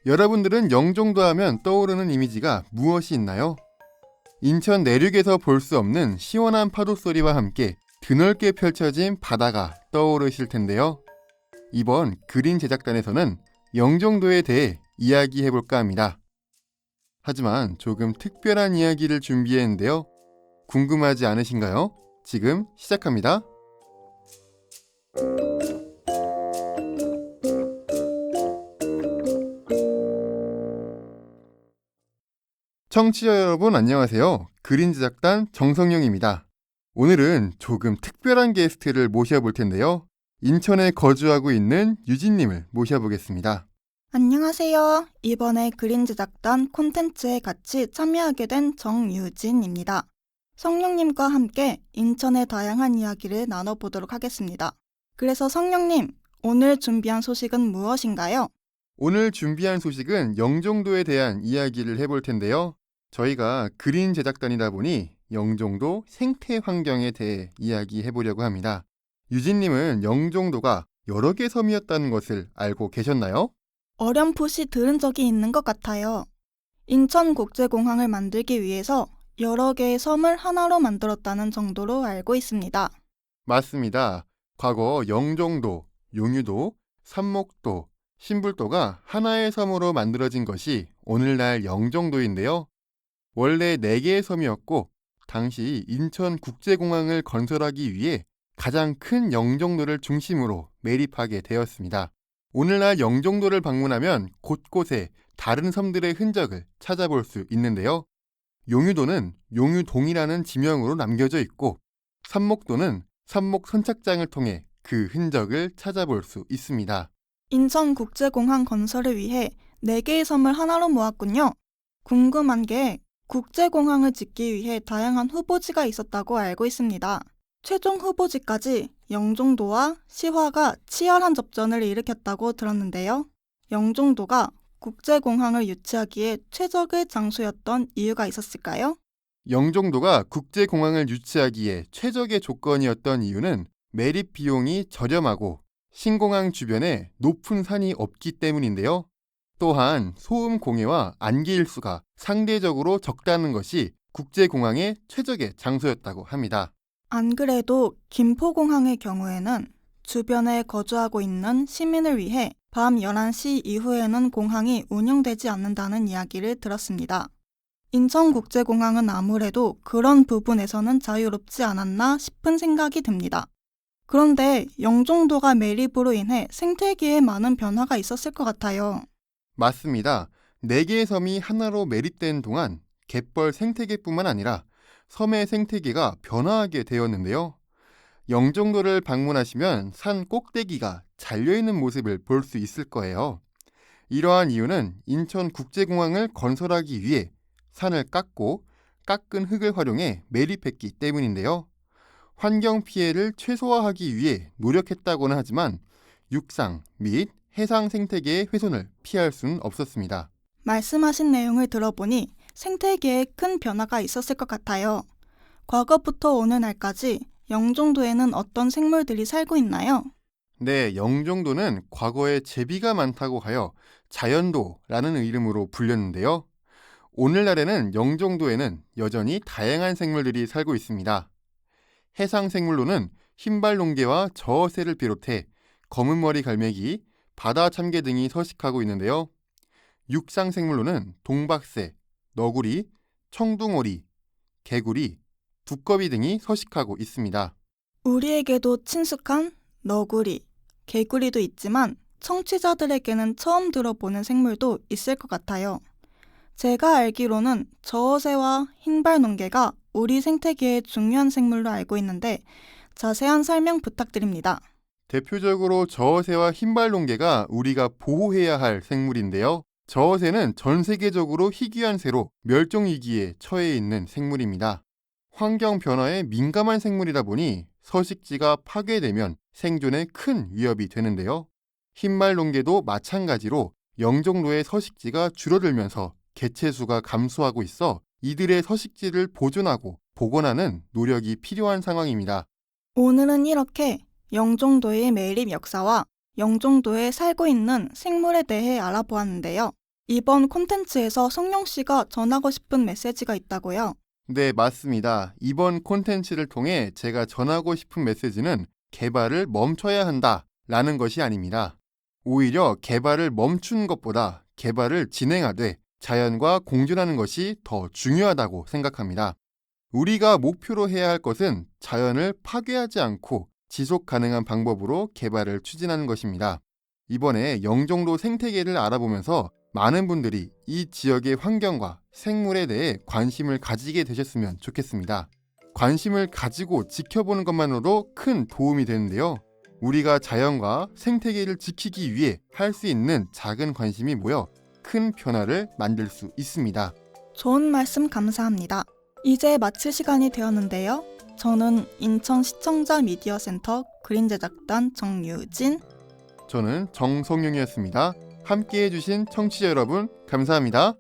여러분들은 영종도 하면 떠오르는 이미지가 무엇이 있나요? 인천 내륙에서 볼 수 없는 시원한 파도 소리와 함께 드넓게 펼쳐진 바다가 떠오르실 텐데요. 이번 그린 제작단에서는 영종도에 대해 이야기해볼까 합니다. 하지만 조금 특별한 이야기를 준비했는데요. 궁금하지 않으신가요? 지금 시작합니다. 청취자 여러분 안녕하세요. 그린 제작단 정성용입니다. 오늘은 조금 특별한 게스트를 모셔볼 텐데요. 인천에 거주하고 있는 유진님을 모셔보겠습니다. 안녕하세요. 이번에 그린 제작단 콘텐츠에 같이 참여하게 된 정유진입니다. 성룡님과 함께 인천의 다양한 이야기를 나눠보도록 하겠습니다. 그래서 성룡님, 오늘 준비한 소식은 무엇인가요? 오늘 준비한 소식은 영종도에 대한 이야기를 해볼 텐데요. 저희가 그린 제작단이다 보니 영종도 생태 환경에 대해 이야기해보려고 합니다. 유진님은 영종도가 여러 개 섬이었다는 것을 알고 계셨나요? 어렴풋이 들은 적이 있는 것 같아요. 인천국제공항을 만들기 위해서 여러 개의 섬을 하나로 만들었다는 정도로 알고 있습니다. 맞습니다. 과거 영종도, 용유도, 삼목도, 신불도가 하나의 섬으로 만들어진 것이 오늘날 영종도인데요. 원래 4개의 섬이었고 당시 인천국제공항을 건설하기 위해 가장 큰 영종도를 중심으로 매립하게 되었습니다. 오늘날 영종도를 방문하면 곳곳에 다른 섬들의 흔적을 찾아볼 수 있는데요. 용유도는 용유동이라는 지명으로 남겨져 있고 삼목도는 삼목 선착장을 통해 그 흔적을 찾아볼 수 있습니다. 인천국제공항 건설을 위해 4개의 섬을 하나로 모았군요. 궁금한 게 국제공항을 짓기 위해 다양한 후보지가 있었다고 알고 있습니다. 최종 후보지까지 영종도와 시화가 치열한 접전을 일으켰다고 들었는데요. 영종도가 국제공항을 유치하기에 최적의 장소였던 이유가 있었을까요? 영종도가 국제공항을 유치하기에 최적의 조건이었던 이유는 매립 비용이 저렴하고 신공항 주변에 높은 산이 없기 때문인데요. 또한 소음 공해와 안개 일수가 상대적으로 적다는 것이 국제공항의 최적의 장소였다고 합니다. 안 그래도 김포공항의 경우에는 주변에 거주하고 있는 시민을 위해 밤 11시 이후에는 공항이 운영되지 않는다는 이야기를 들었습니다. 인천국제공항은 아무래도 그런 부분에서는 자유롭지 않았나 싶은 생각이 듭니다. 그런데 영종도가 매립으로 인해 생태계에 많은 변화가 있었을 것 같아요. 맞습니다. 4개의 섬이 하나로 매립된 동안 갯벌 생태계뿐만 아니라 섬의 생태계가 변화하게 되었는데요. 영종도를 방문하시면 산 꼭대기가 잘려있는 모습을 볼 수 있을 거예요. 이러한 이유는 인천국제공항을 건설하기 위해 산을 깎고 깎은 흙을 활용해 매립했기 때문인데요. 환경 피해를 최소화하기 위해 노력했다고는 하지만 육상 및 해상 생태계의 훼손을 피할 수는 없었습니다. 말씀하신 내용을 들어보니 생태계에 큰 변화가 있었을 것 같아요. 과거부터 오늘날까지 영종도에는 어떤 생물들이 살고 있나요? 네, 영종도는 과거에 제비가 많다고 하여 자연도라는 이름으로 불렸는데요. 오늘날에는 영종도에는 여전히 다양한 생물들이 살고 있습니다. 해상 생물로는 흰발농개와 저어새를 비롯해 검은머리 갈매기, 바다 참개 등이 서식하고 있는데요. 육상 생물로는 동박새, 너구리, 청둥오리, 개구리, 두꺼비 등이 서식하고 있습니다. 우리에게도 친숙한 너구리, 개구리도 있지만 청취자들에게는 처음 들어보는 생물도 있을 것 같아요. 제가 알기로는 저어새와 흰발농개가 우리 생태계의 중요한 생물로 알고 있는데 자세한 설명 부탁드립니다. 대표적으로 저어새와 흰발농개가 우리가 보호해야 할 생물인데요. 저어새는 전 세계적으로 희귀한 새로 멸종위기에 처해 있는 생물입니다. 환경 변화에 민감한 생물이다 보니 서식지가 파괴되면 생존에 큰 위협이 되는데요. 흰발농개도 마찬가지로 영종도의 서식지가 줄어들면서 개체수가 감소하고 있어 이들의 서식지를 보존하고 복원하는 노력이 필요한 상황입니다. 오늘은 이렇게 영종도의 매립 역사와 영종도에 살고 있는 생물에 대해 알아보았는데요. 이번 콘텐츠에서 성룡 씨가 전하고 싶은 메시지가 있다고요? 네, 맞습니다. 이번 콘텐츠를 통해 제가 전하고 싶은 메시지는 개발을 멈춰야 한다라는 것이 아닙니다. 오히려 개발을 멈춘 것보다 개발을 진행하되 자연과 공존하는 것이 더 중요하다고 생각합니다. 우리가 목표로 해야 할 것은 자연을 파괴하지 않고 지속 가능한 방법으로 개발을 추진하는 것입니다. 이번에 영종도 생태계를 알아보면서 많은 분들이 이 지역의 환경과 생물에 대해 관심을 가지게 되셨으면 좋겠습니다. 관심을 가지고 지켜보는 것만으로도 큰 도움이 되는데요. 우리가 자연과 생태계를 지키기 위해 할 수 있는 작은 관심이 모여 큰 변화를 만들 수 있습니다. 좋은 말씀 감사합니다. 이제 마칠 시간이 되었는데요. 저는 인천 시청자 미디어 센터 그린 제작단 정유진, 저는 정성용이었습니다. 함께해 주신 청취자 여러분 감사합니다.